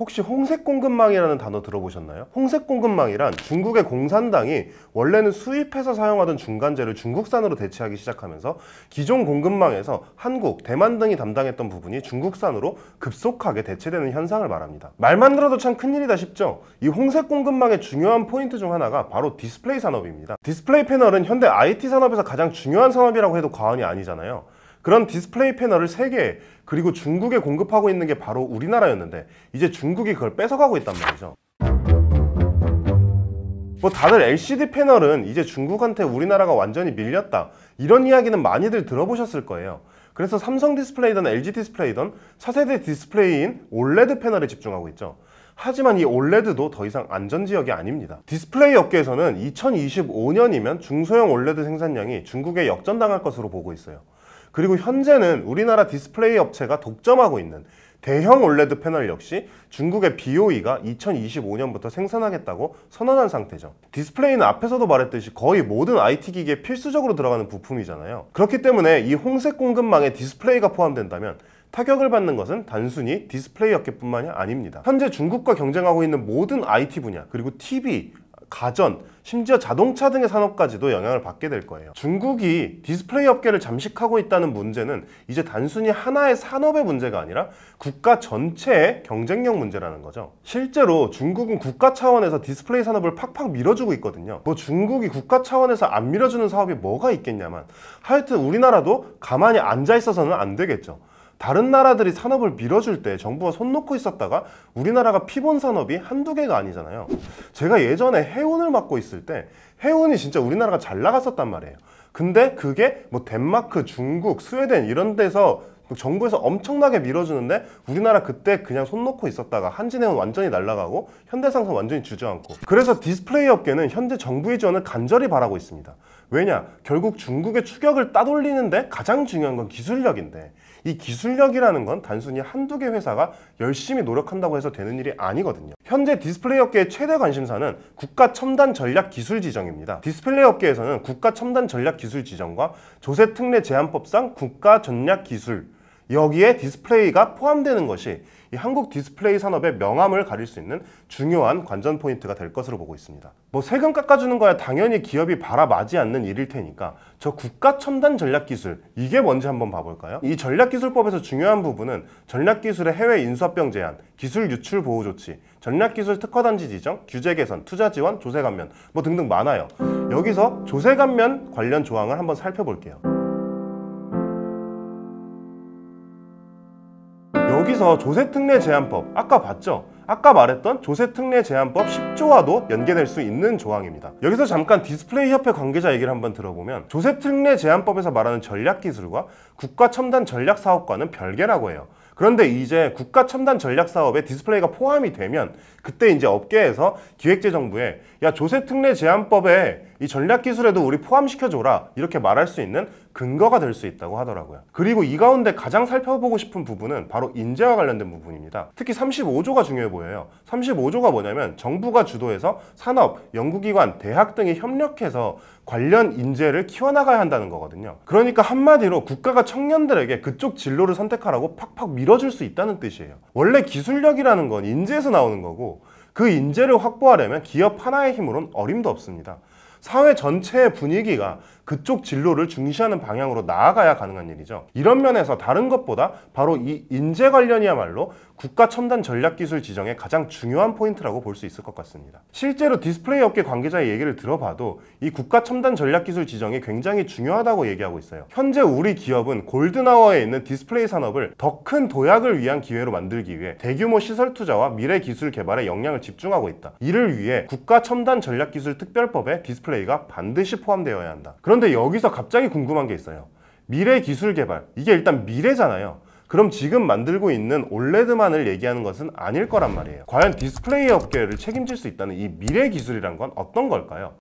혹시 홍색공급망이라는 단어 들어보셨나요? 홍색공급망이란 중국의 공산당이 원래는 수입해서 사용하던 중간재를 중국산으로 대체하기 시작하면서 기존 공급망에서 한국, 대만 등이 담당했던 부분이 중국산으로 급속하게 대체되는 현상을 말합니다. 말만 들어도 참 큰일이다 싶죠? 이 홍색공급망의 중요한 포인트 중 하나가 바로 디스플레이 산업입니다. 디스플레이 패널은 현대 IT 산업에서 가장 중요한 산업이라고 해도 과언이 아니잖아요. 그런 디스플레이 패널을 세계에 그리고 중국에 공급하고 있는 게 바로 우리나라였는데 이제 중국이 그걸 뺏어가고 있단 말이죠. 뭐 다들 LCD 패널은 이제 중국한테 우리나라가 완전히 밀렸다 이런 이야기는 많이들 들어보셨을 거예요. 그래서 삼성 디스플레이든 LG 디스플레이든 차세대 디스플레이인 OLED 패널에 집중하고 있죠. 하지만 이 OLED도 더 이상 안전지역이 아닙니다. 디스플레이 업계에서는 2025년이면 중소형 OLED 생산량이 중국에 역전당할 것으로 보고 있어요. 그리고 현재는 우리나라 디스플레이 업체가 독점하고 있는 대형 OLED 패널 역시 중국의 BOE가 2025년부터 생산하겠다고 선언한 상태죠. 디스플레이는 앞에서도 말했듯이 거의 모든 IT 기기에 필수적으로 들어가는 부품이잖아요. 그렇기 때문에 이 홍색 공급망에 디스플레이가 포함된다면 타격을 받는 것은 단순히 디스플레이 업계뿐만이 아닙니다. 현재 중국과 경쟁하고 있는 모든 IT 분야, 그리고 TV, 가전, 심지어 자동차 등의 산업까지도 영향을 받게 될 거예요. 중국이 디스플레이 업계를 잠식하고 있다는 문제는 이제 단순히 하나의 산업의 문제가 아니라 국가 전체의 경쟁력 문제라는 거죠. 실제로 중국은 국가 차원에서 디스플레이 산업을 팍팍 밀어주고 있거든요. 뭐 중국이 국가 차원에서 안 밀어주는 사업이 뭐가 있겠냐만 하여튼 우리나라도 가만히 앉아 있어서는 안 되겠죠. 다른 나라들이 산업을 밀어줄 때 정부가 손 놓고 있었다가 우리나라가 피본 산업이 한두 개가 아니잖아요. 제가 예전에 해운을 맡고 있을 때 해운이 진짜 우리나라가 잘 나갔었단 말이에요. 근데 그게 뭐 덴마크, 중국, 스웨덴 이런 데서 정부에서 엄청나게 밀어주는데 우리나라 그때 그냥 손 놓고 있었다가 한진해운 완전히 날아가고 현대상선 완전히 주저앉고, 그래서 디스플레이 업계는 현재 정부의 지원을 간절히 바라고 있습니다. 왜냐? 결국 중국의 추격을 따돌리는데 가장 중요한 건 기술력인데 이 기술력이라는 건 단순히 한두 개 회사가 열심히 노력한다고 해서 되는 일이 아니거든요. 현재 디스플레이 업계의 최대 관심사는 국가 첨단 전략 기술 지정입니다. 디스플레이 업계에서는 국가 첨단 전략 기술 지정과 조세 특례 제한법상 국가 전략 기술, 여기에 디스플레이가 포함되는 것이 이 한국 디스플레이 산업의 명암을 가릴 수 있는 중요한 관전 포인트가 될 것으로 보고 있습니다. 뭐 세금 깎아주는 거야 당연히 기업이 바라마지 않는 일일 테니까 저 국가 첨단 전략 기술 이게 뭔지 한번 봐볼까요? 이 전략기술법에서 중요한 부분은 전략기술의 해외 인수합병 제한, 기술 유출 보호 조치, 전략기술 특화단지 지정, 규제 개선, 투자 지원, 조세 감면 뭐 등등 많아요. 여기서 조세 감면 관련 조항을 한번 살펴볼게요. 여기서 조세특례 제한법, 아까 봤죠? 아까 말했던 조세특례 제한법 10조와도 연계될 수 있는 조항입니다. 여기서 잠깐 디스플레이 협회 관계자 얘기를 한번 들어보면 조세특례 제한법에서 말하는 전략기술과 국가첨단 전략사업과는 별개라고 해요. 그런데 이제 국가첨단 전략사업에 디스플레이가 포함이 되면 그때 이제 업계에서 기획재정부에 야 조세특례 제한법에 이 전략기술에도 우리 포함시켜줘라 이렇게 말할 수 있는 근거가 될 수 있다고 하더라고요. 그리고 이 가운데 가장 살펴보고 싶은 부분은 바로 인재와 관련된 부분입니다. 특히 35조가 중요해 보여요. 35조가 뭐냐면 정부가 주도해서 산업, 연구기관, 대학 등이 협력해서 관련 인재를 키워나가야 한다는 거거든요. 그러니까 한마디로 국가가 청년들에게 그쪽 진로를 선택하라고 팍팍 밀어줄 수 있다는 뜻이에요. 원래 기술력이라는 건 인재에서 나오는 거고 그 인재를 확보하려면 기업 하나의 힘으로는 어림도 없습니다. 사회 전체의 분위기가 그쪽 진로를 중시하는 방향으로 나아가야 가능한 일이죠. 이런 면에서 다른 것보다 바로 이 인재 관련이야말로 국가 첨단 전략기술 지정의 가장 중요한 포인트라고 볼 수 있을 것 같습니다. 실제로 디스플레이 업계 관계자의 얘기를 들어봐도 이 국가 첨단 전략기술 지정이 굉장히 중요하다고 얘기하고 있어요. 현재 우리 기업은 골든아워에 있는 디스플레이 산업을 더 큰 도약을 위한 기회로 만들기 위해 대규모 시설 투자와 미래 기술 개발에 역량을 집중하고 있다. 이를 위해 국가 첨단 전략기술 특별법에 디스플레이가 반드시 포함되어야 한다. 그런데 여기서 갑자기 궁금한 게 있어요. 미래 기술 개발, 이게 일단 미래잖아요. 그럼 지금 만들고 있는 OLED만을 얘기하는 것은 아닐 거란 말이에요. 과연 디스플레이 업계를 책임질 수 있다는 이 미래 기술이란 건 어떤 걸까요?